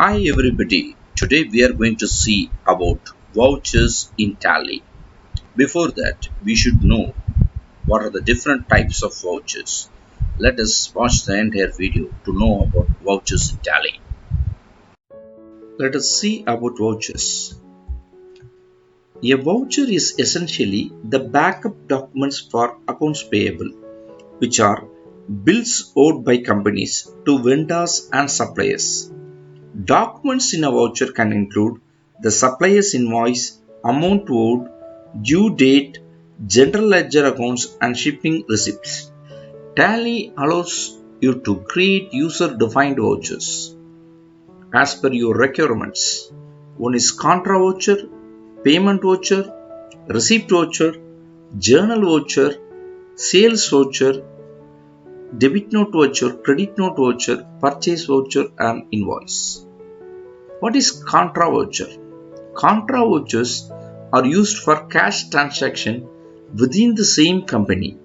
Hi everybody, today we are going to see about vouchers in Tally. Before that, we should know what are the different types of vouchers. Let us watch the entire video to know about vouchers in Tally. Let us see about vouchers. A voucher is essentially the backup documents for accounts payable, which are bills owed by companies to vendors and suppliers. Documents in a voucher can include the supplier's invoice, amount owed, due date, general ledger accounts, and shipping receipts. Tally allows you to create user-defined vouchers as per your requirements. One is Contra voucher, payment voucher, receipt voucher, journal voucher, sales voucher, debit note voucher, credit note voucher, purchase voucher, and invoice. What is Contra voucher? Contra vouchers are used for cash transaction within the same company.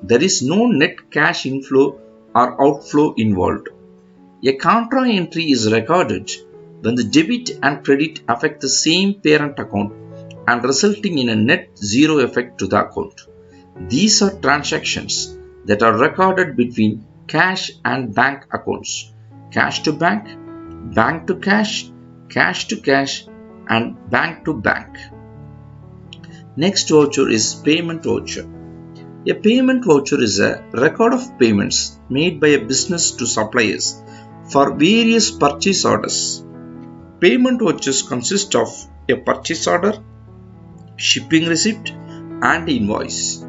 There is no net cash inflow or outflow involved. A contra entry is recorded when the debit and credit affect the same parent account and resulting in a net zero effect to the account. These are transactions that are recorded between cash and bank accounts, cash to bank, bank to cash, cash to cash, and bank to bank. Next voucher is payment voucher. A payment voucher is a record of payments made by a business to suppliers for various purchase orders. Payment vouchers consist of a purchase order, shipping receipt, and invoice.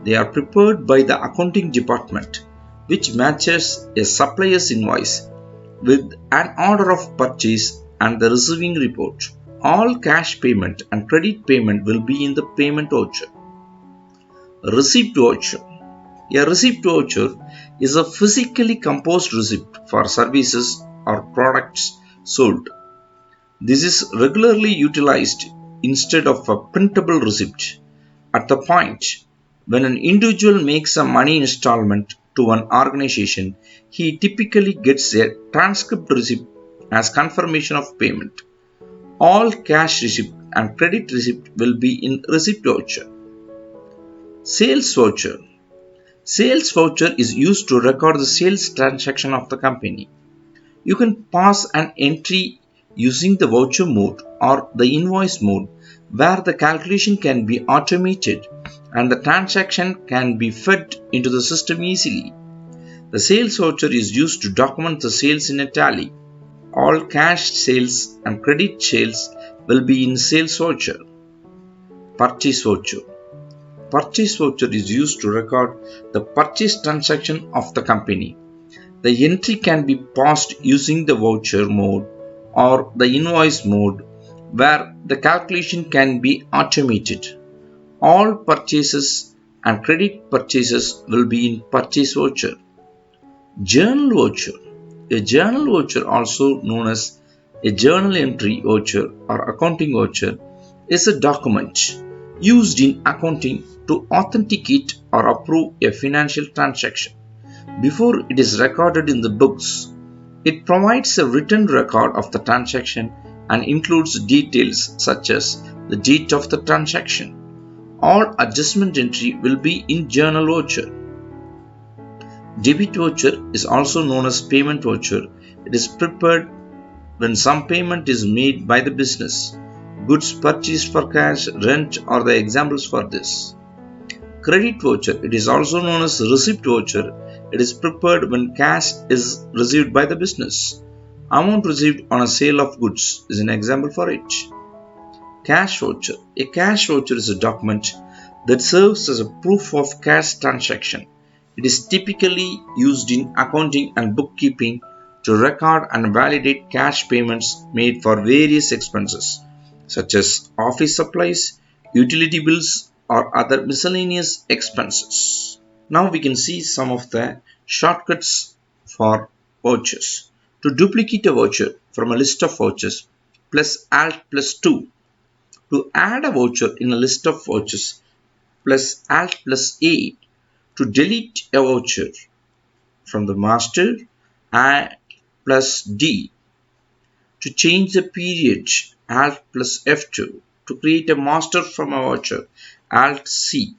They are prepared by the accounting department, which matches a supplier's invoice with an order of purchase and the receiving report. All cash payment and credit payment will be in the payment voucher. Receipt voucher. A receipt voucher is a physically composed receipt for services or products sold. This is regularly utilized instead of a printable receipt. At the point when an individual makes a money installment to an organization, he typically gets a transcript receipt as confirmation of payment. All cash receipt and credit receipt will be in receipt voucher. Sales voucher. Sales voucher is used to record the sales transaction of the company. You can pass an entry using the voucher mode or the invoice mode where the calculation can be automated and the transaction can be fed into the system easily. The sales voucher is used to document the sales in a tally. All cash sales and credit sales will be in sales voucher. Purchase voucher. Purchase voucher is used to record the purchase transaction of the company. The entry can be passed using the voucher mode or the invoice mode where the calculation can be automated. All purchases and credit purchases will be in purchase voucher. Journal voucher. A journal voucher, also known as a journal entry voucher or accounting voucher, is a document used in accounting to authenticate or approve a financial transaction. Before it is recorded in the books, it provides a written record of the transaction and includes details such as the date of the transaction. All adjustment entry will be in journal voucher. Debit voucher is also known as payment voucher. It is prepared when some payment is made by the business. Goods purchased for cash, rent are the examples for this. Credit voucher. It is also known as receipt voucher. It is prepared when cash is received by the business. Amount received on a sale of goods is an example for it. Cash voucher. A cash voucher is a document that serves as a proof of cash transaction. It is typically used in accounting and bookkeeping to record and validate cash payments made for various expenses such as office supplies, utility bills, or other miscellaneous expenses. Now we can see some of the shortcuts for vouchers. To duplicate a voucher from a list of vouchers, plus Alt plus 2. To add a voucher in a list of vouchers, plus Alt plus A. To delete a voucher from the master, Alt plus D. To change the period, Alt plus F2. To create a master from a voucher, Alt C.